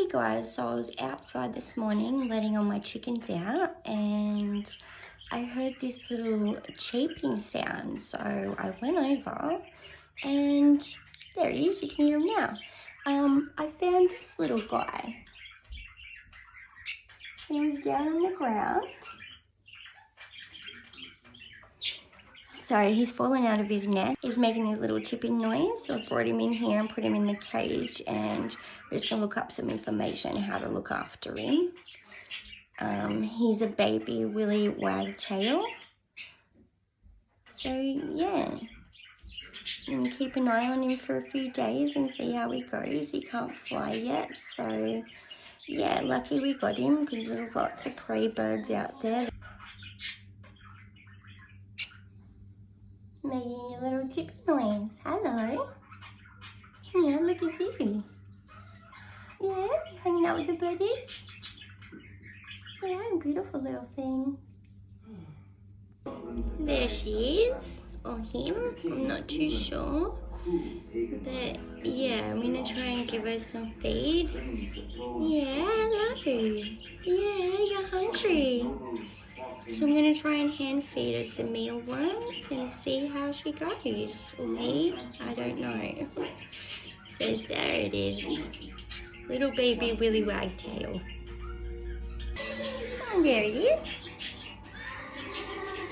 Hey guys, so I was outside this morning letting all my chickens out and I heard this little cheeping sound, so I went over and there he is, you can hear him now. I found this little guy. He was down on the ground. So he's fallen out of his nest. He's making his little chipping noise. So I brought him in here and put him in the cage, and we're just gonna look up some information how to look after him. He's a baby willy wagtail. So yeah, and keep an eye on him for a few days and see how he goes. He can't fly yet, so yeah, lucky we got him because there's lots of prey birds out there. Making a little chippy noise. Hello. Yeah, look at you. Yeah, hanging out with the birdies. Yeah, beautiful little thing. There she is, or him, I'm not too sure. But yeah, I'm gonna try and give her some feed. Yeah, hello. Yeah, you're hungry. So I'm gonna try and hand feed her some mealworms and see how she goes. Or he, I don't know. So there it is. Little baby willy wagtail. And there it is.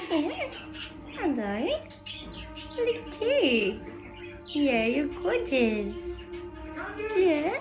Yeah. Hello. Look at you. Yeah, you're gorgeous. Yeah.